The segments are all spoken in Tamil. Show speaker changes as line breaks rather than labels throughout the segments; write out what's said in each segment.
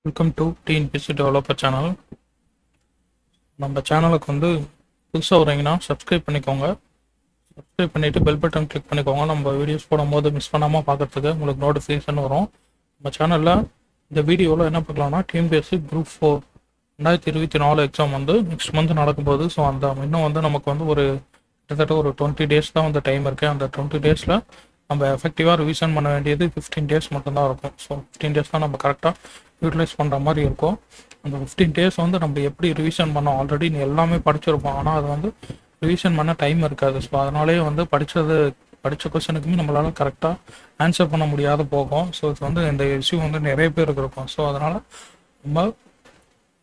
Welcome to TNPSC developer channel. நம்ம சேனலுக்கு புதுசாக வரீங்கன்னா சப்ஸ்கிரைப் பண்ணிக்கோங்க. சப்ஸ்கிரைப் பண்ணிவிட்டு பெல் பட்டன் கிளிக் பண்ணிக்கோங்க. நம்ம வீடியோஸ் போடும்போது மிஸ் பண்ணாமல் பார்க்குறதுக்கு உங்களுக்கு நோட்டிஃபிகேஷன் வரும். நம்ம சேனலில் இந்த வீடியோவில் என்ன பார்க்கலாம்னா, TNPSC group 4 2024 exam next month நடக்கும்போது. ஸோ அந்த இன்னும் நமக்கு ஒரு கிட்டத்தட்ட ஒரு 20 டேஸ் தான் டைம் இருக்குது. அந்த 20 டேஸில் நம்ம எஃபெக்டிவாக ரிவிஷன் பண்ண வேண்டியது 15 டேஸ் மட்டும்தான் இருக்கும். ஸோ 15 டேஸ் தான் நம்ம கரெக்டாக யூட்டிலைஸ் பண்ணுற மாதிரி இருக்கும். அந்த 15 டேஸ் நம்ம எப்படி ரிவிஷன் பண்ணோம், ஆல்ரெடி நீ எல்லாமே படிச்சிருப்போம். ஆனால் அது ரிவிஷன் பண்ண டைம் இருக்காது. ஸோ அதனாலே படித்த கொஸ்டினுக்குமே நம்மளால் கரெக்டாக ஆன்சர் பண்ண முடியாத போகும். ஸோ இது இந்த இஷ்யூ நிறைய பேருக்கு இருக்கும். ஸோ அதனால் நம்ம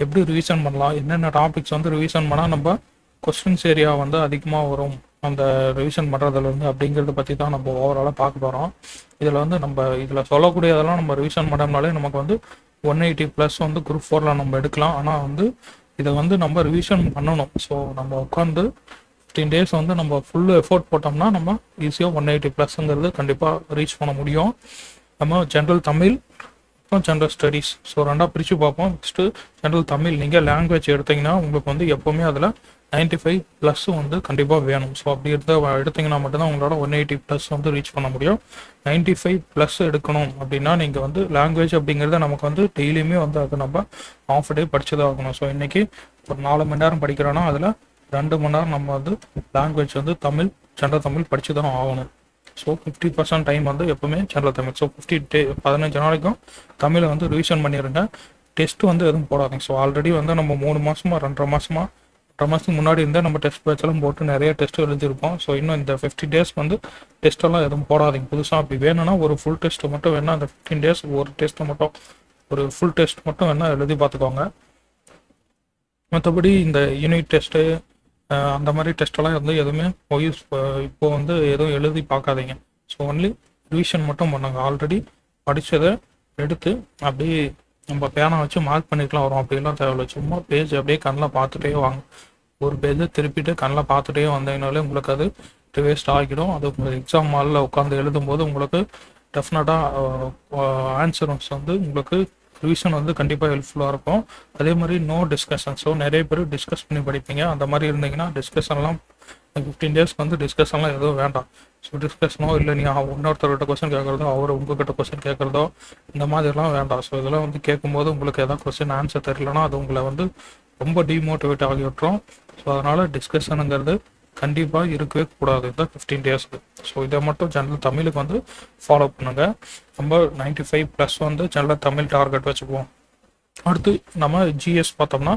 எப்படி ரிவிஷன் பண்ணலாம், என்னென்ன டாபிக்ஸ் ரிவிஷன் பண்ணால் நம்ம கொஸ்டின்ஸ் ஏரியா அதிகமாக வரும் அந்த ரிவிஷன் பண்ணுறதுலேருந்து அப்படிங்கிறத பற்றி தான் நம்ம ஓவராலாக பார்க்க போகிறோம். இதில் நம்ம இதில் சொல்லக்கூடியதெல்லாம் நம்ம ரிவிஷன் பண்ணோம்னாலே நமக்கு 180+ குரூப் 4 நம்ம எடுக்கலாம். ஆனால் இதை நம்ம ரிவிஷன் பண்ணணும். ஸோ நம்ம உட்காந்து 15 டேஸ் நம்ம ஃபுல் எஃபோர்ட் போட்டோம்னா நம்ம ஈஸியாக 180+ங்கிறது கண்டிப்பாக ரீச் பண்ண முடியும். நம்ம ஜென்ரல் தமிழ் அப்புறம் ஜென்ரல் ஸ்டடீஸ், ஸோ ரெண்டாக பிரித்து பார்ப்போம். நெக்ஸ்ட்டு ஜென்ரல் தமிழ், நீங்கள் லாங்குவேஜ் எடுத்திங்கன்னா உங்களுக்கு எப்போவுமே அதில் 95+ கண்டிப்பாக வேணும். ஸோ அப்படி எடுத்திங்கன்னா மட்டும்தான் உங்களோட 180+ ரீச் பண்ண முடியும். 95+ எடுக்கணும் அப்படின்னா நீங்கள் லாங்குவேஜ் அப்படிங்கிறத நமக்கு டெய்லியுமே அதை நம்ம ஆஃப் டே படிச்சு தான் ஆகணும். ஸோ இன்றைக்கி ஒரு 4 மணி நேரம் படிக்கிறோன்னா அதில் 2 மணி நேரம் நம்ம லாங்குவேஜ் தமிழ், ஜென்ரல் தமிழ் படித்து தான் ஆகணும். ஸோ 50% டைம் எப்பவுமே ஜென்ரல் தமிழ். ஸோ 15 நாளைக்கும் தமிழை ரிவிஷன் பண்ணிடுங்க. டெஸ்ட்டு எதுவும் போடாதீங்க. ஸோ ஆல்ரெடி நம்ம 3 மாதமாக 2.5 மாதத்துக்கு முன்னாடி இருந்தால் நம்ம டெஸ்ட் பேட்செல்லாம் போட்டு நிறைய டெஸ்ட் எழுதியிருப்போம். ஸோ இன்னும் இந்த 50 டேஸ் டெஸ்ட்டெல்லாம் எதுவும் போடாதீங்க புதுசாக. அப்படி வேணும்னா ஒரு ஃபுல் டெஸ்ட்டு மட்டும் வேணால் அந்த 15 டேஸ் ஒரு டெஸ்ட்டை மட்டும், ஒரு ஃபுல் டெஸ்ட் மட்டும் வேணால் எழுதி பார்த்துக்கோங்க. மற்றபடி இந்த யூனிட் டெஸ்ட்டு அந்த மாதிரி டெஸ்ட்டெல்லாம் எதுவுமே இப்போது எதுவும் எழுதி பார்க்காதீங்க. ஸோ ஒன்லி ரிவிஷன் மட்டும் பண்ணுங்க. ஆல்ரெடி படித்ததை எடுத்து அப்படியே நம்ம பேனா வச்சு மார்க் பண்ணிக்கலாம் வரும். அப்படிலாம் தேவையில்லை. சும்மா பேஜ் அப்படியே கண்ணில் பார்த்துட்டே வாங்க. ஒரு பேஜை திருப்பிட்டு கண்ணில் பார்த்துட்டே வந்தீங்கனாலே உங்களுக்கு அது ரிவேஸ்ட் ஆகிடும். அது எக்ஸாம் ஹாலில் உட்காந்து எழுதும்போது உங்களுக்கு டெஃபினட்டாக ஆன்சர்ஸ் உங்களுக்கு ரிவிஷன் கண்டிப்பாக ஹெல்ப்ஃபுல்லாக இருக்கும். அதே மாதிரி நோ டிஸ்கஷன். ஸோ நிறைய பேர் டிஸ்கஸ் பண்ணி படிப்பீங்க. அந்த மாதிரி இருந்தீங்கன்னா டிஸ்கஷன்லாம் 15 டேஸ்க்கு டிஸ்கஷன்லாம் எதுவும் வேண்டாம். ஸோ டிஸ்கஷனோ இல்லை நீ இன்னொருத்தர்கிட்ட கொஸ்டின் கேட்குறதோ அவர் உங்ககிட்ட கொஸ்டின் கேட்குறதோ இந்த மாதிரிலாம் வேண்டாம். ஸோ இதெல்லாம் கேட்கும்போது உங்களுக்கு எதாவது கொஸ்டின் ஆன்சர் தெரியலனா அது உங்களை ரொம்ப டிமோட்டிவேட் ஆகி விட்டுரும். ஸோ அதனால் டிஸ்கஷனுங்கிறது கண்டிப்பாக இருக்கவே கூடாது இந்த 15 டேஸ்க்கு. ஸோ இதை மட்டும் ஜென்ரல் தமிழுக்கு ஃபாலோ பண்ணுங்கள். நம்ம 95+ ஜென்ரல் தமிழ் டார்கெட் வச்சுக்குவோம். அடுத்து நம்ம ஜிஎஸ் பார்த்தோம்னா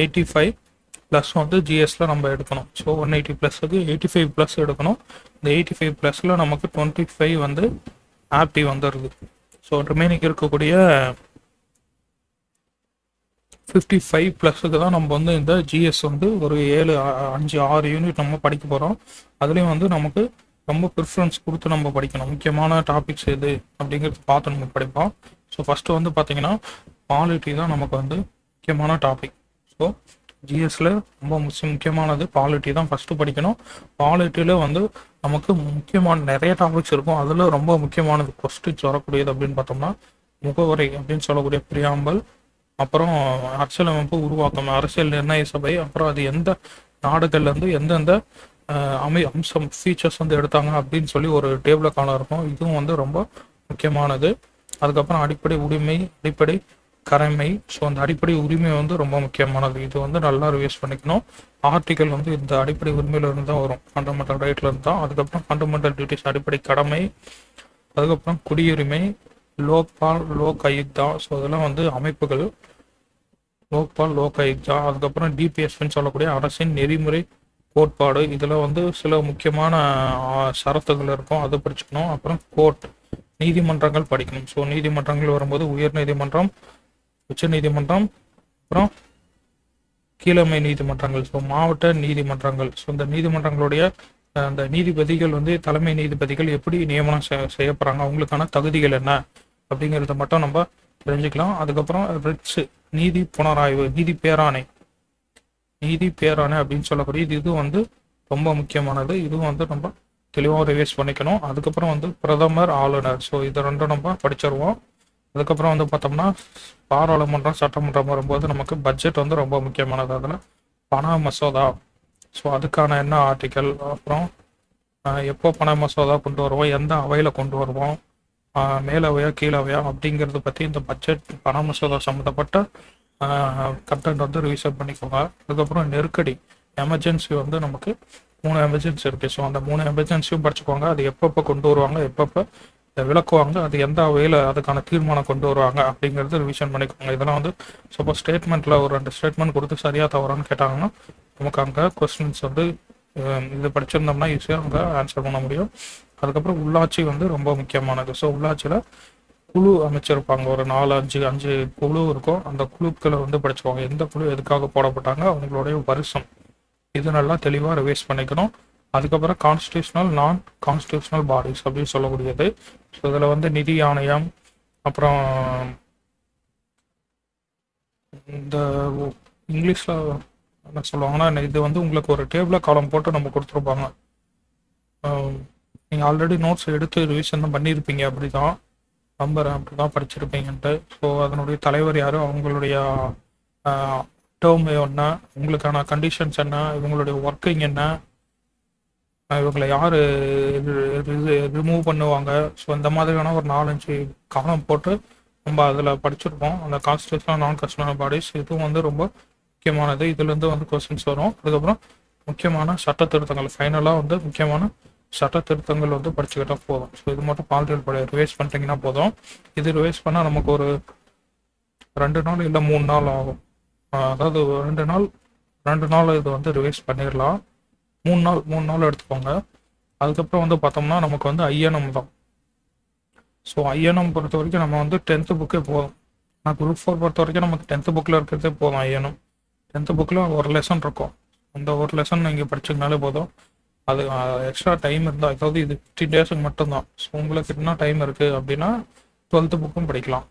85+ ஜிஎஸ்ல நம்ம எடுக்கணும். ஸோ 180+க்கு 85+ எடுக்கணும். இந்த 85+ல நமக்கு 25 ஆப்டி வந்துடுது. ஸோ ரிமைனிங் இருக்கக்கூடிய 55+க்கு தான் நம்ம இந்த ஜிஎஸ் ஒரு 7, 5, 6 யூனிட் நம்ம படிக்க போகிறோம். அதுலேயும் நமக்கு ரொம்ப ப்ரிஃபரன்ஸ் கொடுத்து நம்ம படிக்கணும். முக்கியமான டாபிக்ஸ் எது அப்படிங்கிறது பார்த்து நம்ம படிப்போம். ஸோ ஃபஸ்ட்டு பார்த்தீங்கன்னா பாலிட்டி தான் நமக்கு முக்கியமான டாபிக். ஸோ ஜிஎஸ்ல ரொம்ப முக்கியமானது பாலிட்டி தான் ஃபஸ்ட்டு படிக்கணும். பாலிட்டியில் நமக்கு முக்கியமான நிறைய டாபிக்ஸ் இருக்கும். அதில் ரொம்ப முக்கியமானது கொஸ்டின்ஸ் வரக்கூடியது அப்படின்னு பார்த்தோம்னா முகவரை அப்படின்னு சொல்லக்கூடிய பிரியாம்பல், அப்புறம் அரசியலமைப்பு உருவாக்கம், அரசியல் நிர்ணய சபை, அப்புறம் அது எந்த நாடுகள்லேருந்து எந்தெந்த அம்சம் ஃபீச்சர்ஸ் எடுத்தாங்க அப்படின்னு சொல்லி ஒரு டேபிள் காலம் இருக்கும். இதுவும் ரொம்ப முக்கியமானது. அதுக்கப்புறம் அடிப்படை உரிமை, அடிப்படை கடமை. ஸோ அந்த அடிப்படை உரிமை ரொம்ப முக்கியமானது. இது நல்லா ரிவைஸ் பண்ணிக்கணும். ஆர்டிக்கல் இந்த அடிப்படை உரிமையிலிருந்து தான் வரும், ஃபண்டமெண்டல் ரைட்லேருந்து தான். அதுக்கப்புறம் ஃபண்டமெண்டல் டியூட்டிஸ் அடிப்படை கடமை, அதுக்கப்புறம் குடியுரிமை, லோக்பால், லோக் ஆயுக்தா. ஸோ இதெல்லாம் அமைப்புகள், லோக்பால், லோக் ஆயுக்தா. அதுக்கப்புறம் டிபிஎஸ்ன்னு சொல்லக்கூடிய அரசின் நெறிமுறை கோட்பாடு. இதில் சில முக்கியமான சரத்துகள் இருக்கும், அதை படிச்சுக்கணும். அப்புறம் கோர்ட், நீதிமன்றங்கள் படிக்கணும். ஸோ நீதிமன்றங்கள் வரும்போது உயர் நீதிமன்றம், உச்ச நீதிமன்றம், அப்புறம் கீழமை நீதிமன்றங்கள், ஸோ மாவட்ட நீதிமன்றங்கள். ஸோ இந்த நீதிமன்றங்களுடைய அந்த நீதிபதிகள் தலைமை நீதிபதிகள் எப்படி நியமனம் செய்யப்படுறாங்க, அவங்களுக்கான தகுதிகள் என்ன அப்படிங்கிறத மட்டும் நம்ம தெரிஞ்சுக்கலாம். அதுக்கப்புறம் ரிட்ஸு, நீதி புனராய்வு, நீதி பேராணை அப்படின்னு சொல்லக்கூடிய இது ரொம்ப முக்கியமானது. இதுவும் நம்ம தெளிவாக ரிவைஸ் பண்ணிக்கணும். அதுக்கப்புறம் பிரதமர், ஆளுநர். ஸோ இது ரெண்டும் நம்ம படிச்சிருவோம். அதுக்கப்புறம் வந்து பார்த்தோம்னா பாராளுமன்றம் சட்டமன்றம் வரும்போது நமக்கு பட்ஜெட் வந்து ரொம்ப முக்கியமானது. அதில் பண மசோதா, ஸோ அதுக்கான என்ன ஆர்டிக்கல், அப்புறம் எப்போ பண மசோதா கொண்டு வருவோம், எந்த அவையில் கொண்டு வருவோம், மேலவையா கீழவையா அப்படிங்கிறத பற்றி இந்த பட்ஜெட் பண மசோதா சம்மந்தப்பட்ட கண்டென்ட் வந்து ரிவிஷன் பண்ணிக்கோங்க. அதுக்கப்புறம் நெருக்கடி, எமர்ஜென்சி வந்து நமக்கு 3 எமர்ஜென்சி இருக்குது. ஸோ அந்த 3 எமர்ஜென்சியும் படிச்சுக்கோங்க. அது எப்பப்போ கொண்டு வருவாங்க, எப்பப்போ விளக்குவாங்க, அது எந்த வகையில் அதுக்கான தீர்மானம் கொண்டு வருவாங்க அப்படிங்கிறது ரிவிஷன் பண்ணிக்கோங்க. இதெல்லாம் வந்து சப்போஸ் ஸ்டேட்மெண்ட்டில் ஒரு 2 ஸ்டேட்மெண்ட் கொடுத்து சரியாக தவறான்னு கேட்டாங்கன்னா நமக்கு அங்கே கொஸ்டின்ஸ் வந்து இது படிச்சிருந்தோம்னா ஈஸியாக அங்கே ஆன்சர் பண்ண முடியும். அதுக்கப்புறம் உள்ளாட்சி வந்து ரொம்ப முக்கியமானது. ஸோ உள்ளாட்சியில் குழு அமைச்சிருப்பாங்க, ஒரு 4 5 குழு இருக்கும். அந்த குழுக்களை வந்து படிச்சுக்கோங்க. எந்த குழு எதுக்காக போடப்பட்டாங்க, அவங்களுடைய வருஷம், இது நல்லா தெளிவாக ரிவைஸ் பண்ணிக்கணும். அதுக்கப்புறம் கான்ஸ்டியூஷனல் நான் கான்ஸ்டியூஷனல் பாடிஸ் அப்படின்னு சொல்லக்கூடியது. ஸோ இதில் வந்து நிதி ஆணையம், அப்புறம் இந்த இங்கிலீஷில் என்ன சொல்லுவாங்கன்னா, இது வந்து உங்களுக்கு ஒரு டேபிளில் காலம் போட்டு நம்ம கொடுத்துருப்பாங்க. நீங்கள் ஆல்ரெடி நோட்ஸ் எடுத்து ரிவிஷன் தான் பண்ணியிருப்பீங்க, அப்படி தான் நம்புறேன், அப்படி தான் படிச்சிருப்பீங்கன்ட்டு. ஸோ அதனுடைய தலைவர் யார், அவங்களுடைய டேர்ம் என்ன, உங்களுக்கான கண்டிஷன்ஸ் என்ன, இவங்களுடைய ஒர்க்கிங் என்ன, இவங்களை யார் ரிமூவ் பண்ணுவாங்க. ஸோ இந்த மாதிரியான ஒரு 4 5 காலம் போட்டு நம்ம அதில் படிச்சிருப்போம். அந்த கான்ஸ்டியூஷனல் நான் கான்ஸ்டியூஷனல் பாடிஸ் இதுவும் வந்து ரொம்ப முக்கியமானது. இதுலேருந்து வந்து கொஸ்டின்ஸ் வரும். அதுக்கப்புறம் முக்கியமான சட்ட திருத்தங்கள், ஃபைனலாக வந்து முக்கியமான சட்ட திருத்தங்கள் வந்து படிச்சுக்கிட்டால் போதும். ஸோ இது மட்டும் பாலிட்டியல் படி ரிவைஸ் பண்ணிட்டீங்கன்னா போதும். இது ரிவைஸ் பண்ணால் நமக்கு ஒரு 2 நாள் இல்லை 3 நாள் ஆகும். அதாவது 2 நாள் இது வந்து ரிவைஸ் பண்ணிடலாம். 3 நாள் எடுத்துக்கோங்க. அதுக்கப்புறம் வந்து பார்த்தோம்னா நமக்கு வந்து ஐஎன்எம் தான். ஸோ ஐஎன்எம் பொறுத்த வரைக்கும் நம்ம வந்து 10th புக்கே போதும். நான் குரூப் 4 பொறுத்த வரைக்கும் நமக்கு 10th புக்கில் இருக்கிறதே போதும். ஐஎன்எம் 10th புக்கில் ஒரு லெசன் இருக்கும். அந்த ஒரு லெசன் நீங்கள் படிச்சிங்கனாலே போதும். அது எக்ஸ்ட்ரா டைம் இருந்தால், அதாவது இது 15 டேஸுக்கு மட்டும்தான். ஸோ உங்களுக்கு என்ன டைம் இருக்குது அப்படின்னா 12th புக்கும் படிக்கலாம்.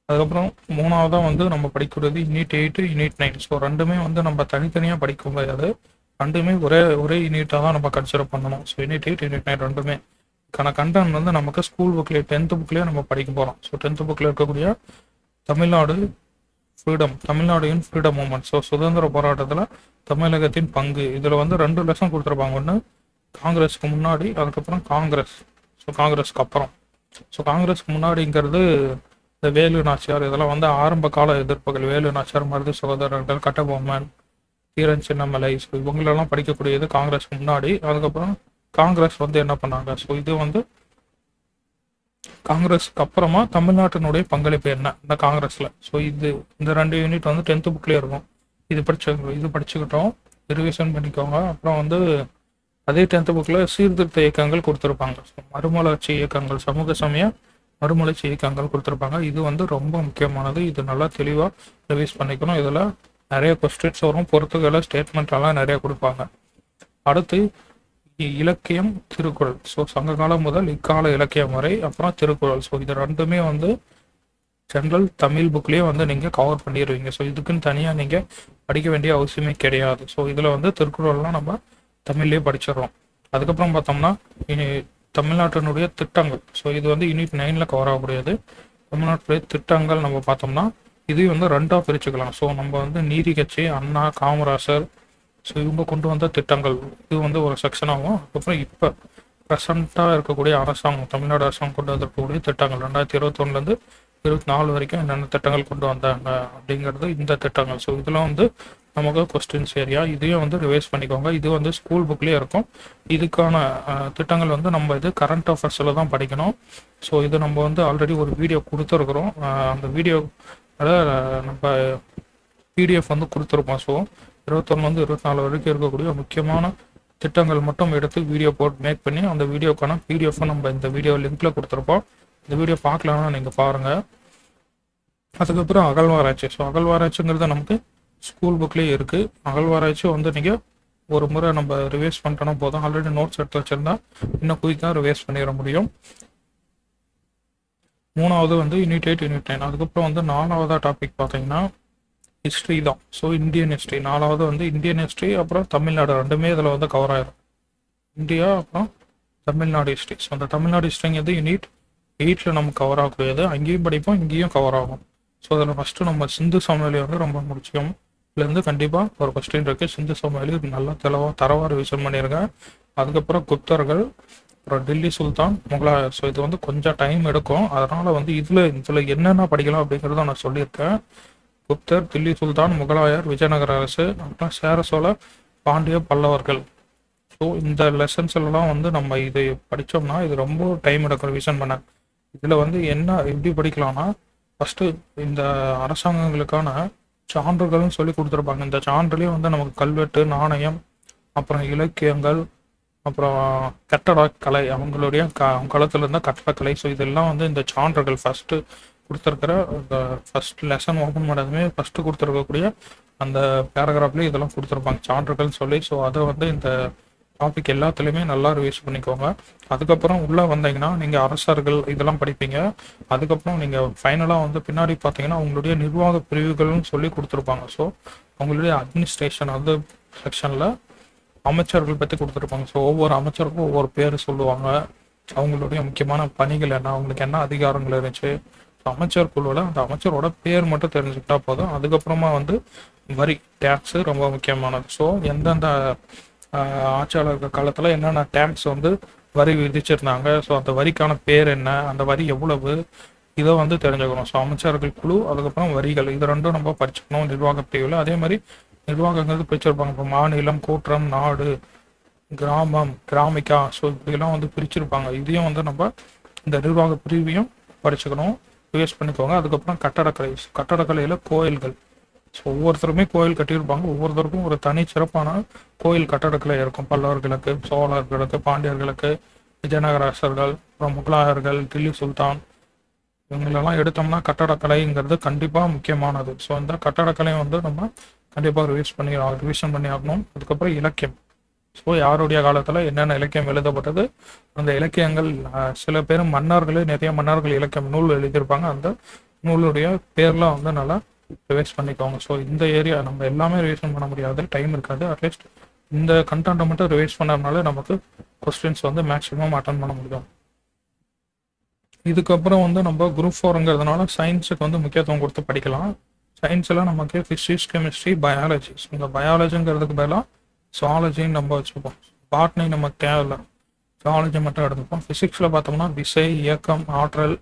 அதுக்கப்புறம் 3ஆவதாக வந்து நம்ம படிக்கிறது யூனிட் 8 யூனிட் 9. ஸோ ரெண்டுமே வந்து நம்ம தனித்தனியாக படிக்க முடியாது. ரெண்டுமே ஒரே யூனிட்டாக தான் நம்ம கன்சிடர் பண்ணணும். ஸோ யூனிட் 8 யூனிட் 9 ரெண்டுமே கண்டென்ட் வந்து நமக்கு ஸ்கூல் புக்லேயே 10th புக்லேயே நம்ம படிக்க போகிறோம். ஸோ 10th புக்கில் இருக்கக்கூடிய தமிழ்நாடு இன் ஃப்ரீடம் மூமெண்ட், ஸோ சுதந்திர போராட்டத்தில் தமிழகத்தின் பங்கு, இதில் வந்து 2 லெசன் கொடுத்துருப்பாங்க. ஒன்று காங்கிரஸுக்கு முன்னாடி, அதுக்கப்புறம் காங்கிரஸ், ஸோ காங்கிரஸுக்கு அப்புறம். ஸோ காங்கிரஸுக்கு முன்னாடிங்கிறது இந்த வேலு நாச்சியார், இதெல்லாம் வந்து ஆரம்ப கால எதிர்ப்புகள். வேலு நாச்சியார், மருது சகோதரர்கள், கட்டபொம்மன், தீரன் சின்னமலை, ஸோ இவங்களெல்லாம் படிக்கக்கூடியது காங்கிரஸுக்கு முன்னாடி. அதுக்கப்புறம் காங்கிரஸ் வந்து என்ன பண்ணாங்க, ஸோ இது வந்து காங்கிரஸுக்கு அப்புறமா தமிழ்நாட்டினுடைய பங்களிப்பு என்ன இந்த காங்கிரஸில். ஸோ இந்த 2 யூனிட் வந்து 10th புக்லேயே இருக்கும். இது படிச்சுக்கிட்டோம், ரிவிஷன் பண்ணிக்கோங்க. அப்புறம் வந்து அதே 10th புக்கில் சீர்திருத்த இயக்கங்கள் கொடுத்துருப்பாங்க. ஸோ மறுமலர்ச்சி இயக்கங்கள், சமூக சமய மறுமலர்ச்சி இயக்கங்கள் கொடுத்துருப்பாங்க. இது வந்து ரொம்ப முக்கியமானது. இது நல்லா தெளிவாக ரிவைஸ் பண்ணிக்கணும். இதில் நிறைய கொஸ்டின்ஸ் வரும், பொறுத்துக்களை ஸ்டேட்மெண்ட்டெல்லாம் நிறைய கொடுப்பாங்க. அடுத்து இலக்கியம், திருக்குறள். ஸோ சங்க காலம் முதல் இக்கால இலக்கியம் வரை, அப்புறம் திருக்குறள். ஸோ இது ரெண்டுமே வந்து ஜென்ரல் தமிழ் புக்லேயே வந்து நீங்கள் கவர் பண்ணிடுவீங்க. ஸோ இதுக்குன்னு தனியாக நீங்கள் படிக்க வேண்டிய அவசியமே கிடையாது. ஸோ இதில் வந்து திருக்குறள்லாம் நம்ம தமிழ்லேயே படிச்சிடறோம். அதுக்கப்புறம் பார்த்தோம்னா தமிழ்நாட்டினுடைய திட்டங்கள். ஸோ இது வந்து யூனிட் 9ல் கவர் ஆகக்கூடியது. தமிழ்நாட்டுடைய திட்டங்கள் நம்ம பார்த்தோம்னா இதையும் வந்து 2ஆக பிரிச்சுக்கலாம். ஸோ நம்ம வந்து நீதி கட்சி, அண்ணா, காமராசர், ஸோ இவங்க கொண்டு வந்த திட்டங்கள், இது வந்து ஒரு செக்ஷன் ஆகும். அதுக்கப்புறம் இப்போ ப்ரெசண்ட்டாக இருக்கக்கூடிய அரசாங்கம், தமிழ்நாடு அரசாங்கம் கொண்டு வந்திருக்கக்கூடிய திட்டங்கள் 2021லேருந்து 24 வரைக்கும் என்னென்ன திட்டங்கள் கொண்டு வந்தாங்க அப்படிங்கிறது இந்த திட்டங்கள். ஸோ இதெல்லாம் வந்து நமக்கு கொஸ்டின்ஸ் ஏரியா. இதையும் வந்து ரிவைஸ் பண்ணிக்கோங்க. இது வந்து ஸ்கூல் புக்லேயே இருக்கும். இதுக்கான திட்டங்கள் வந்து நம்ம இது கரண்ட் அஃபேர்ஸில் தான் படிக்கணும். ஸோ இது நம்ம வந்து ஆல்ரெடி ஒரு வீடியோ கொடுத்துருக்குறோம். அந்த வீடியோவில் நம்ம பிடிஎஃப் வந்து கொடுத்துருப்போம். ஸோ 21 24 வரைக்கும் இருக்கக்கூடிய முக்கியமான திட்டங்கள் மட்டும் எடுத்து வீடியோ மேக் பண்ணி அந்த வீடியோக்கான பிடிஎஃப் நம்ம இந்த வீடியோ லிங்க்கில் கொடுத்துருப்போம். இந்த வீடியோ பார்க்கலான்னா நீங்கள் பாருங்கள். அதுக்கப்புறம் அகழ்வாராய்ச்சி. ஸோ அகழ்வாராய்ச்சிங்கிறது நமக்கு ஸ்கூல் புக்லேயே இருக்குது. அகழ்வாராய்ச்சி வந்து நீங்கள் ஒரு முறை நம்ம ரிவைஸ் பண்ணிட்டோன்னா போதும். ஆல்ரெடி நோட்ஸ் எடுத்து வச்சுருந்தா இன்னும் குயிக்காக ரிவைஸ் பண்ணிட முடியும். 3ஆவது வந்து யூனிட் 8 யூனிட் 9. அதுக்கப்புறம் வந்து 4ஆவதாக டாபிக் பார்த்தீங்கன்னா ஹிஸ்ட்ரி தான். ஸோ இந்தியன் ஹிஸ்ட்ரி 4ஆவது வந்து இந்தியன் ஹிஸ்ட்ரி, அப்புறம் தமிழ்நாடு ரெண்டுமே இதில் வந்து கவர் ஆயிடும். இந்தியா அப்புறம் தமிழ்நாடு ஹிஸ்ட்ரி. ஸோ அந்த தமிழ்நாடு ஹிஸ்ட்ரிங்கிறது யூனிட் எயிட்டில் நம்ம கவர் ஆகக்கூடியது அங்கேயும் படிப்போம், இங்கேயும் கவர் ஆகும். ஸோ அதில் ஃபஸ்ட்டு நம்ம சிந்து சமவெளி வந்து ரொம்ப முடிச்சிக்கோம். இதுலேருந்து கண்டிப்பாக ஒரு கொஸ்டின் இருக்குது. சிந்து சமவெளி நல்லா தரவாக ரிவிஷன் பண்ணிடுங்க. அதுக்கப்புறம் குப்தர்கள், அப்புறம் டில்லி சுல்தான், முகலாயர். ஸோ இது வந்து கொஞ்சம் டைம் எடுக்கும். அதனால் வந்து இதில் என்னென்ன படிக்கலாம் அப்படிங்கிறத நான் சொல்லியிருக்கேன். குப்தர், தில்லி சுல்தான், முகலாயர், விஜயநகர அரசு, அப்புறம் சேர சோழ, பாண்டிய, பல்லவர்கள். ஸோ இந்த லெசன்ஸ் எல்லாம் வந்து நம்ம இது படித்தோம்னா இது ரொம்ப டைம் எடுக்கும் ரிவிஷன் பண்ண. இதில் வந்து என்ன எப்படி படிக்கலாம்னா, ஃபஸ்ட்டு இந்த அரசாங்கங்களுக்கான சான்றுகள்னு சொல்லி கொடுத்துருப்பாங்க. இந்த சான்றுலேயும் வந்து நமக்கு கல்வெட்டு, நாணயம், அப்புறம் இலக்கியங்கள், அப்புறம் கட்டடக்கலை, அவங்களுடைய காலத்தில் இருந்த கட்டடக்கலை. ஸோ இதெல்லாம் வந்து இந்த சான்றுகள் ஃபஸ்ட்டு கொடுத்துருக்கிற இந்த ஃபஸ்ட் லெசன் ஓப்பன் பண்ணதுமே ஃபஸ்ட்டு கொடுத்துருக்கக்கூடிய அந்த பேராகிராஃப்லேயே இதெல்லாம் கொடுத்துருப்பாங்க சான்றுகள் சொல்லி. ஸோ அதை வந்து இந்த டாபிக் எல்லாத்துலேயுமே நல்லா ரிவைஸ் பண்ணிக்கோங்க. அதுக்கப்புறம் உள்ளே வந்தீங்கன்னா நீங்கள் அரசர்கள் இதெல்லாம் படிப்பீங்க. அதுக்கப்புறம் நீங்கள் ஃபைனலாக வந்து பின்னாடி பார்த்தீங்கன்னா உங்களுடைய நிர்வாக பிரிவுகள்னு சொல்லி கொடுத்துருப்பாங்க. ஸோ அவங்களுடைய அட்மினிஸ்ட்ரேஷன் வந்து செக்ஷனில் அமைச்சர்கள் பற்றி கொடுத்துருப்பாங்க. ஸோ ஒவ்வொரு அமைச்சருக்கும் ஒவ்வொரு பேர் சொல்லுவாங்க. அவங்களுடைய முக்கியமான பணிகள் என்ன, அவங்களுக்கு என்ன அதிகாரங்கள் இருந்துச்சு. அமைச்சர் குழுவில் அந்த அமைச்சரோட பேர் மட்டும் தெரிஞ்சுக்கிட்டா போதும். அதுக்கப்புறமா வந்து வரி, டேக்ஸு ரொம்ப முக்கியமானது. ஸோ எந்தெந்த ஆட்சியாளர்கள் காலத்தில் என்னென்ன டேக்ஸ் வந்து வரி விதிச்சிருந்தாங்க, ஸோ அந்த வரிக்கான பேர் என்ன, அந்த வரி எவ்வளவு, இதை வந்து தெரிஞ்சுக்கணும். ஸோ அமைச்சர்கள் குழு, அதுக்கப்புறம் வரிகள், இது ரெண்டும் நம்ம படிச்சுக்கணும் நிர்வாக பிரிவில். அதே மாதிரி நிர்வாகங்கிறது பிரிச்சிருப்பாங்க. இப்போ மாநிலம், கூற்றம், நாடு, கிராமம், கிராமிக்கா, ஸோ இப்படிலாம் வந்து பிரிச்சிருப்பாங்க. இதையும் வந்து நம்ம இந்த நிர்வாக பிரிவையும் படிச்சுக்கணும், ரிவைஸ் பண்ணிக்கோங்க. அதுக்கப்புறம் கட்டடக்கலை, கட்டடக்கலையில் கோயில்கள். ஸோ ஒவ்வொருத்தருமே கோயில் கட்டியிருப்பாங்க. ஒவ்வொருத்தருக்கும் ஒரு தனி சிறப்பான கோயில் கட்டடக்கலை இருக்கும். பல்லவர்களுக்கு, சோழர்களுக்கு, பாண்டியர்களுக்கு, விஜயநகர அரசர்கள், அப்புறம் முகலாயர்கள், தில்லி சுல்தான், இவங்களெல்லாம் எடுத்தோம்னா கட்டடக்கலைங்கிறது கண்டிப்பாக முக்கியமானது. ஸோ இந்த கட்டடக்கலையை வந்து நம்ம கண்டிப்பாக ரிவிஷன் பண்ணி ஆகணும். அதுக்கப்புறம் இலக்கியம். ஸோ யாருடைய காலத்தில் என்னென்ன இலக்கியம் எழுதப்பட்டது, அந்த இலக்கியங்கள் சில பேர் மன்னர்களே நிறைய மன்னர்கள் இலக்கியம் நூல் எழுதியிருப்பாங்க. அந்த நூலுடைய பேர்லாம் வந்து நல்லா ரிவைஸ் பண்ணிக்கோங்க. ஸோ இந்த ஏரியா நம்ம எல்லாமே ரிவைஷன் பண்ண முடியாது, டைம் இருக்காது. அட்லீஸ்ட் இந்த கண்டென்ட்டை மட்டும் ரிவைஸ் பண்ணதுனால நமக்கு கொஸ்டின்ஸ் வந்து மேக்ஸிமம் அட்டன் பண்ண முடியும். இதுக்கப்புறம் வந்து நம்ம குரூப் 4ங்கிறதுனால சயின்ஸுக்கு வந்து முக்கியத்துவம் கொடுத்து படிக்கலாம். சயின்ஸில் நமக்கு ஃபிசிக்ஸ், கெமிஸ்ட்ரி, பயாலஜி. இந்த பயாலஜிங்கிறதுக்கு பதிலாக சுவாலஜின்னு நம்ம வச்சுப்போம். பாட்னி நமக்கு தேவையில்லை, சுவாலஜி மட்டும் எடுத்துப்போம். ஃபிசிக்ஸில் பார்த்தோம்னா விசை, இயக்கம், ஆற்றல்,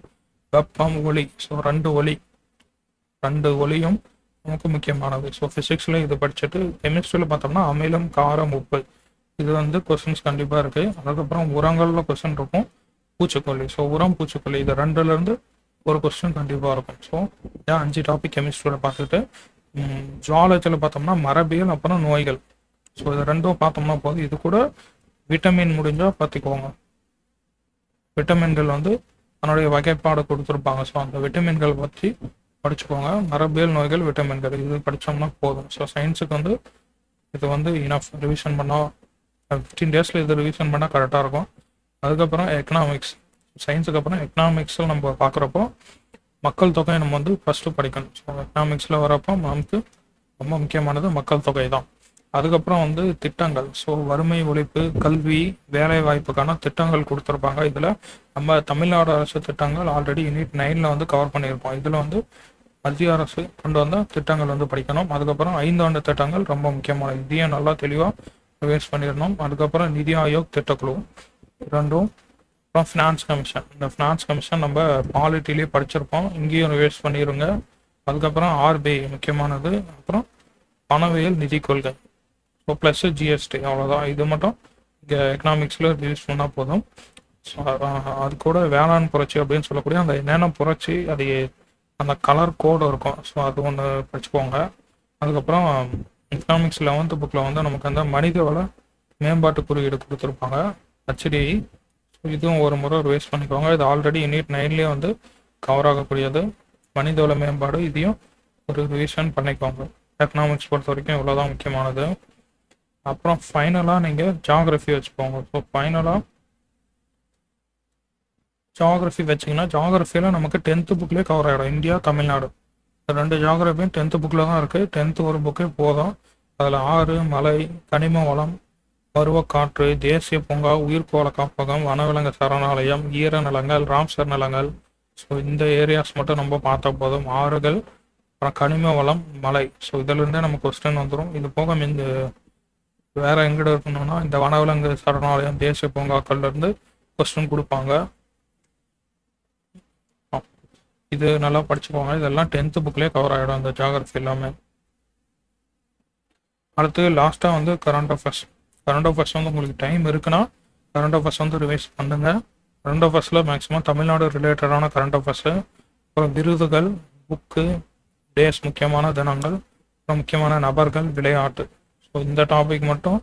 வெப்பம், ஒளி. ஸோ ரெண்டு ஒளியும் நமக்கு முக்கியமானது. ஸோ ஃபிசிக்ஸில் இது படிச்சுட்டு கெமிஸ்ட்ரியில் பார்த்தோம்னா அமிலம், காரம், உப்பு. இது வந்து கொஸ்டின்ஸ் கண்டிப்பாக இருக்குது. அதுக்கப்புறம் உரங்களில் கொஸ்டின் இருக்கும், பூச்சிக்கொல்லி. ஸோ உரம், பூச்சிக்கொல்லி, இது ரெண்டுலேருந்து ஒரு கொஸ்டின் கண்டிப்பாக இருக்கும். ஸோ இதான் 5 டாபிக் கெமிஸ்ட்ரியில் பார்த்துட்டு ஜுவாலஜியில் பார்த்தோம்னா மரபியல், அப்புறம் நோய்கள். ஸோ இது ரெண்டும் பார்த்தோம்னா போதும். இது கூட விட்டமின் முடிஞ்சால் பார்த்துக்கோங்க. விட்டமின்கள் வந்து அதனுடைய வகைப்பாடு கொடுத்துருப்பாங்க. ஸோ அந்த விட்டமின்கள் பற்றி படிச்சுக்கோங்க. மரபியல், நோய்கள், விட்டமின்கள், இது படித்தோம்னா போதும். ஸோ சயின்ஸுக்கு வந்து இது வந்து இனஃப். ரிவிஷன் பண்ணால் 15 டேஸில் இது ரிவிஷன் பண்ணால் கரெக்டாக இருக்கும். அதுக்கப்புறம் எக்கனாமிக்ஸ். சயின்ஸுக்கு அப்புறம் எக்கனாமிக்ஸில் நம்ம பார்க்குறப்போ மக்கள் தொகை நம்ம வந்து ஃபஸ்ட்டு படிக்கணும். ஸோ எக்கனாமிக்ஸில் வரப்போ நமக்கு ரொம்ப முக்கியமானது மக்கள் தொகை தான். அதுக்கப்புறம் வந்து திட்டங்கள். ஸோ வறுமை ஒழிப்பு, கல்வி, வேலை வாய்ப்புக்கான திட்டங்கள் கொடுத்துருப்பாங்க. இதில் நம்ம தமிழ்நாடு அரசு திட்டங்கள் ஆல்ரெடி யூனிட் 9ல் வந்து கவர் பண்ணியிருப்போம். இதில் வந்து மத்திய அரசு கொண்டு வந்த திட்டங்கள் வந்து படிக்கணும். அதுக்கப்புறம் 5 ஆண்டு திட்டங்கள் ரொம்ப முக்கியமானது. இதையும் நல்லா தெளிவாக ரிவைஸ் பண்ணிடணும். அதுக்கப்புறம் நிதி ஆயோக் திட்டக்குழு ரெண்டும். அப்புறம் ஃபினான்ஸ் கமிஷன். இந்த ஃபினான்ஸ் கமிஷன் நம்ம பாலிட்டிலேயே படிச்சிருப்போம், இங்கேயும் ரிவைஸ் பண்ணிடுங்க. அதுக்கப்புறம் ஆர்பிஐ முக்கியமானது. அப்புறம் பணவியல், நிதி கொள்கை. ஸோ ப்ளஸ் ஜிஎஸ்டி, அவ்வளோதான். இது மட்டும் இங்கே எக்கனாமிக்ஸில் ரிவைஸ் பண்ணால் போதும். ஸோ அது கூட வேளாண் புரட்சி அப்படின்னு சொல்லக்கூடிய அந்த என்னென்ன புரட்சி, அது அந்த கலர் கோடு இருக்கும். ஸோ அது ஒன்று படிச்சுக்கோங்க. அதுக்கப்புறம் எக்கனாமிக்ஸ் 11th புக்கில் வந்து நமக்கு அந்த மனித வள மேம்பாட்டு குறியீடு கொடுத்துருப்பாங்க, HDI. ஸோ இதுவும் ஒரு முறை ரிவைஸ் பண்ணிக்கோங்க. இது ஆல்ரெடி யூனிட் 9லேயே வந்து கவர் ஆகக்கூடியது, மனிதவள மேம்பாடு. இதையும் ஒரு ரிவிஷன் பண்ணிக்கோங்க. எக்கனாமிக்ஸ் பொறுத்த வரைக்கும் இவ்வளோதான் முக்கியமானது. அப்புறம் ஃபைனலாக நீங்கள் ஜியாகிரஃபி வச்சுக்கோங்க. ஸோ ஃபைனலாக ஜியாகிரஃபி வச்சிங்கன்னா ஜியாகிரஃபியில் நமக்கு 10th புக்லேயே கவர் ஆகிடும். இந்தியா, தமிழ்நாடு, 2 ஜியாகிரஃபியும் 10th புக்கில் தான் இருக்குது. 10th ஒரு புக்கே போதும். அதில் ஆறு, மலை, கனிம வளம், பருவக்காற்று, தேசிய பூங்கா, உயிர்க்கோள காப்பகம், வனவிலங்கு சரணாலயம், ஈரநிலங்கள், ராம்சர் நிலங்கள். ஸோ இந்த ஏரியாஸ் மட்டும் நம்ம பார்த்தா போதும். ஆறுகள், அப்புறம் கனிம வளம், மலை. ஸோ இதிலிருந்தே நம்ம கொஸ்டின் வந்துடும். இது போக இந்த வேற எங்கிட்ட இருக்கணும்னா இந்த வனவிலங்கு சரணாலயம், தேசிய பூங்காக்கள்ல இருந்து கொஸ்டின் கொடுப்பாங்க. இது நல்லா படிச்சுக்கோங்க. இதெல்லாம் 10th புக்லேயே கவர் ஆகிடும் இந்த ஜியாகிரஃபி எல்லாமே. அடுத்து லாஸ்ட்டாக வந்து கரண்ட் அஃபேர்ஸ். கரண்ட் அஃபேர்ஸ் வந்து உங்களுக்கு டைம் இருக்குன்னா கரண்ட் அஃபேர்ஸ் வந்து ரிவைஸ் பண்ணுங்க. கரண்ட் அஃபேர்ஸில் மேக்ஸிமம் தமிழ்நாடு ரிலேட்டடான கரண்ட் அஃபேர்ஸு, அப்புறம் விருதுகள், புக்கு, டேஸ், முக்கியமான தினங்கள், அப்புறம் முக்கியமான நபர்கள், விளையாட்டு. ஸோ இந்த டாபிக் மட்டும்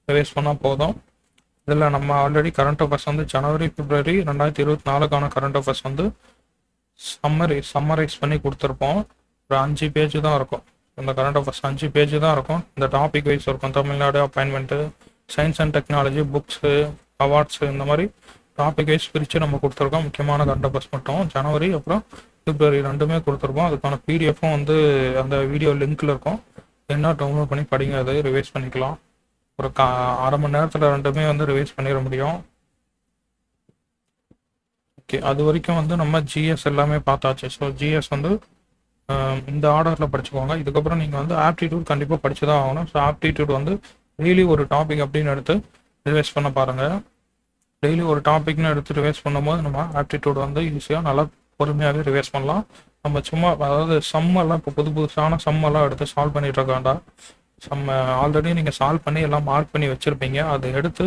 ரிவைஸ் பண்ணால் போதும். இதில் நம்ம ஆல்ரெடி கரண்ட் அஃபேர்ஸ் வந்து ஜனவரி பிப்ரவரி 2024க்கான கரண்ட் அஃபேர்ஸ் வந்து சம்மரைஸ் பண்ணி கொடுத்துருப்போம். ஒரு 5 பேஜ் தான் இருக்கும். இந்த கரண்ட் அஃபேர்ஸ் 5 பேஜ் தான் இருக்கும். இந்த டாபிக் வைஸ் இருக்கும். Tamil Nadu appointment, science and technology, books, awards, இந்த மாதிரி டாபிக் வைஸ் பிரித்து நம்ம கொடுத்துருக்கோம். முக்கியமான கரண்ட் அஃபேர்ஸ் மட்டும் ஜனவரி அப்புறம் பிப்ரவரி ரெண்டுமே கொடுத்துருப்போம். அதுக்கான பிடிஎஃப்பும் வந்து அந்த வீடியோ லிங்க்கில் இருக்கும். என்ன டவுன்லோட் பண்ணி படிங்க, அது ரிவைஸ் பண்ணிக்கலாம். ஒரு அரை மணி நேரத்தில் ரெண்டுமே வந்து ரிவைஸ் பண்ணிட முடியும். ஓகே, அது வரைக்கும் வந்து நம்ம ஜிஎஸ் எல்லாமே பார்த்தாச்சு. ஸோ ஜிஎஸ் வந்து இந்த ஆர்டரில் படிச்சுக்கோங்க. இதுக்கப்புறம் நீங்கள் வந்து ஆப்டிடியூட் கண்டிப்பாக படிச்சு தான் ஆகணும். ஸோ ஆப்டிடியூட் வந்து டெய்லி ஒரு டாபிக் அப்படின்னு எடுத்து ரிவைஸ் பண்ண பாருங்கள். டெய்லி ஒரு டாபிக்னு எடுத்து ரிவைஸ் பண்ணும்போது நம்ம ஆப்டிடியூட் வந்து ஈஸியாக நல்லா பொறுமையாகவே ரிவைஸ் பண்ணலாம். நம்ம சும்மா அதாவது சம்மெல்லாம் இப்போ புதுசான சம்மெல்லாம் எடுத்து சால்வ் பண்ணிட்டு இருக்காண்டா. ஆல்ரெடி நீங்கள் சால்வ் பண்ணி எல்லாம் மார்க் பண்ணி வச்சுருப்பீங்க. அதை எடுத்து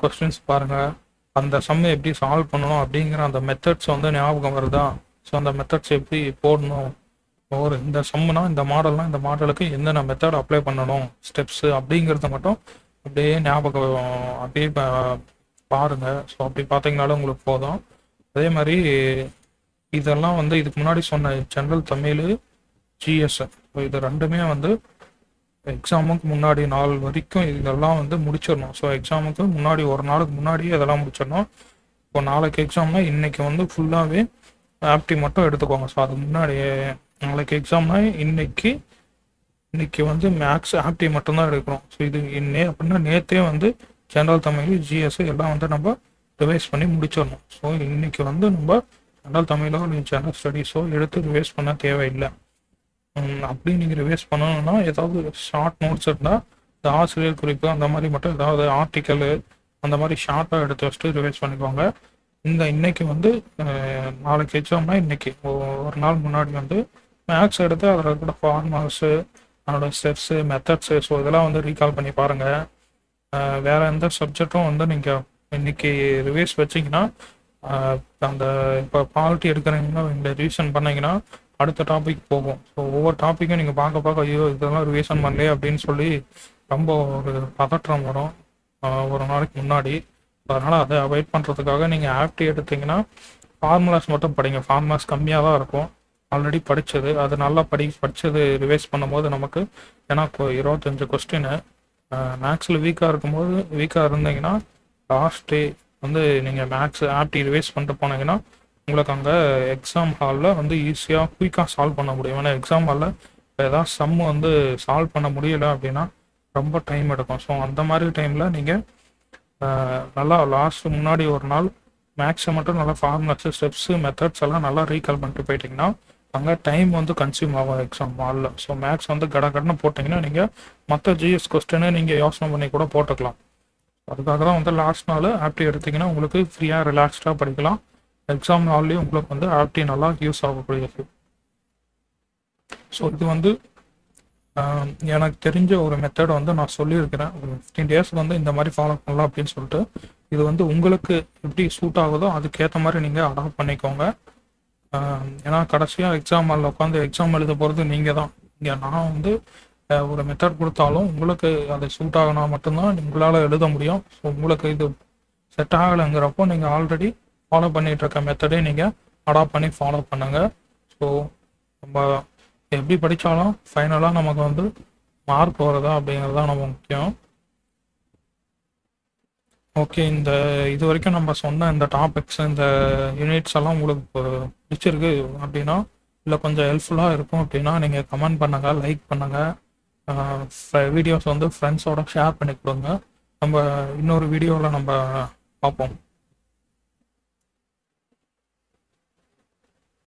கொஸ்டின்ஸ் பாருங்கள். அந்த சம்மை எப்படி சால்வ் பண்ணணும் அப்படிங்கிற அந்த மெத்தட்ஸ் வந்து ஞாபகம் வருதா? ஸோ அந்த மெத்தட்ஸ் எப்படி போடணும், இந்த சம்முனா இந்த மாடல்னா இந்த மாடலுக்கு என்னென்ன மெத்தட் அப்ளை பண்ணணும், ஸ்டெப்ஸு அப்படிங்கிறத மட்டும் அப்படியே ஞாபகம் அப்படியே பாருங்கள். ஸோ அப்படி பார்த்தீங்கனாலும் உங்களுக்கு போதும். அதே மாதிரி இதெல்லாம் வந்து இதுக்கு முன்னாடி சொன்ன ஜென்ரல் தமிழ், ஜிஎஸ், இது ரெண்டுமே வந்து எக்ஸாமுக்கு முன்னாடி நாள் வரைக்கும் இதெல்லாம் வந்து முடிச்சிடணும். ஸோ எக்ஸாமுக்கு முன்னாடி ஒரு நாளுக்கு முன்னாடியே இதெல்லாம் முடிச்சிடணும். இப்போ நாளைக்கு எக்ஸாம்னா இன்னைக்கு வந்து ஃபுல்லாகவே ஆப்டி மட்டும் எடுத்துக்கோங்க. ஸோ அதுக்கு முன்னாடியே நாளைக்கு எக்ஸாம்னா இன்னைக்கு வந்து மேக்ஸ் ஆப்டி மட்டும்தான் எடுக்கிறோம். ஸோ இது அப்படின்னா நேற்றே வந்து ஜென்ரல் தமிழ், ஜிஎஸ் எல்லாம் வந்து நம்ம ரிவைஸ் பண்ணி முடிச்சிடணும். ஸோ இன்னைக்கு வந்து நம்ம ஜென்ரல் தமிழோ இல்லை ஜென்ரல் ஸ்டடீஸோ எடுத்து ரிவைஸ் பண்ண தேவையில்லை. அப்படி நீங்கள் ரிவைஸ் பண்ணணும்னா ஏதாவது ஷார்ட் நோட்ஸ் இருந்தால் இந்த ஆசிரியர் குறிப்பு அந்த மாதிரி மட்டும் ஏதாவது ஆர்டிக்கலு அந்த மாதிரி ஷார்ட்டாக எடுத்து வச்சுட்டு ரிவைஸ் பண்ணிக்குவாங்க. இன்னைக்கு வந்து நாளைக்கு எக்ஸாம்னா இன்னைக்கு ஒரு நாள் முன்னாடி வந்து மேக்ஸ் எடுத்து அதில் இருக்கிற ஃபார்முலாஸு, அதோட ஸ்டெப்ஸு, மெத்தட்ஸு, ஸோ இதெல்லாம் வந்து ரீகால் பண்ணி பாருங்கள். வேறு எந்த சப்ஜெக்டும் வந்து நீங்கள் இன்னைக்கு ரிவைஸ் வச்சிங்கன்னா அந்த இப்போ பாலிட்டி எடுக்கிறீங்கன்னா இந்த ரிவிஷன் பண்ணிங்கன்னா அடுத்த டாபிக் போகும். ஸோ ஒவ்வொரு டாப்பிக்கும் நீங்கள் பார்க்க ஐயோ இதெல்லாம் ரிவிஷன் பண்ணலையே அப்படின்னு சொல்லி ரொம்ப ஒரு பதற்றம் வரும் ஒரு நாளைக்கு முன்னாடி. அதனால் அதை அவாய்ட் பண்ணுறதுக்காக நீங்கள் ஆப்டி எடுத்தீங்கன்னா ஃபார்முலாஸ் மட்டும் படிங்க. ஃபார்முலாஸ் கம்மியாக தான் இருக்கும். ஆல்ரெடி படித்தது அது நல்லா படித்தது ரிவைஸ் பண்ணும்போது நமக்கு, ஏன்னா 25 கொஸ்டின் மேக்ஸில் வீக்காக இருந்தீங்கன்னா லாஸ்ட் டே வந்து நீங்கள் மேக்ஸ் ஆப்டி ரிவைஸ் பண்ணிட்டு போனீங்கன்னா உங்களுக்கு அங்கே எக்ஸாம் ஹாலில் வந்து ஈஸியாக குயிக்காக சால்வ் பண்ண முடியும். ஏன்னா எக்ஸாம் ஹாலில் இப்போ ஏதாவது சம் வந்து சால்வ் பண்ண முடியலை அப்படின்னா ரொம்ப டைம் எடுக்கும். ஸோ அந்த மாதிரி டைமில் நீங்கள் நல்லா லாஸ்ட்டு முன்னாடி ஒரு நாள் மேக்ஸை மட்டும் நல்லா ஃபார்முலாஸு, ஸ்டெப்ஸு, மெத்தட்ஸ் எல்லாம் நல்லா ரீகால் பண்ணிட்டு போயிட்டிங்கன்னா அங்கே டைம் வந்து கன்சியூம் ஆகும் எக்ஸாம் ஹாலில். ஸோ மேக்ஸ் வந்து கடன்னு போட்டிங்கன்னா நீங்கள் மற்ற ஜிஎஸ் கொஸ்டினை நீங்கள் யோசனை பண்ணி கூட போட்டுக்கலாம். அதுக்காக தான் வந்து லாஸ்ட் நாள் ஆப்டி எடுத்திங்கன்னா உங்களுக்கு ஃப்ரீயாக ரிலாக்ஸ்டாக படிக்கலாம். எக்ஸாம் நாள்லேயும் உங்களுக்கு வந்து ஆப்டி நல்லா யூஸ் ஆகக்கூடியது. ஸோ இது வந்து எனக்கு தெரிஞ்ச ஒரு மெத்தட் வந்து நான் சொல்லியிருக்கிறேன். ஒரு 15 டேஸ்க்கு வந்து இந்த மாதிரி ஃபாலோ பண்ணலாம் அப்படின்னு சொல்லிட்டு. இது வந்து உங்களுக்கு எப்படி சூட் ஆகுதோ அதுக்கேற்ற மாதிரி நீங்கள் அடாப்ட் பண்ணிக்கோங்க. ஏன்னா கடைசியாக எக்ஸாம் ஹாலில் உட்காந்து எக்ஸாம் எழுத போகிறது நீங்கள் தான். இங்கே நான் வந்து ஒரு மெத்தட் கொடுத்தாலும் உங்களுக்கு அது சூட் ஆகினா மட்டும்தான் உங்களால் எழுத முடியும். ஸோ உங்களுக்கு இது செட் ஆகலைங்கிறப்போ நீங்கள் ஆல்ரெடி ஃபாலோ பண்ணிகிட்டு இருக்க மெத்தடே நீங்கள் அடாப்ட் பண்ணி ஃபாலோ பண்ணுங்கள். ஸோ நம்ம எப்படி படித்தாலும் ஃபைனலாக நமக்கு வந்து மார்க் வருதா அப்படிங்கிறது தான் நம்ம முக்கியம். ஓகே, இது வரைக்கும் நம்ம சொன்ன இந்த டாபிக்ஸ், இந்த யூனிட்ஸ் எல்லாம் உங்களுக்கு பிடிச்சிருக்கு அப்படின்னா, இல்லை கொஞ்சம் ஹெல்ப்ஃபுல்லாக இருக்கும் அப்படின்னா நீங்கள் கமெண்ட் பண்ணுங்கள், லைக் பண்ணுங்கள், வீடியோஸ் வந்து ஃப்ரெண்ட்ஸோட ஷேர் பண்ணி கொடுங்க. நம்ம இன்னொரு வீடியோவில் நம்ம பார்ப்போம்.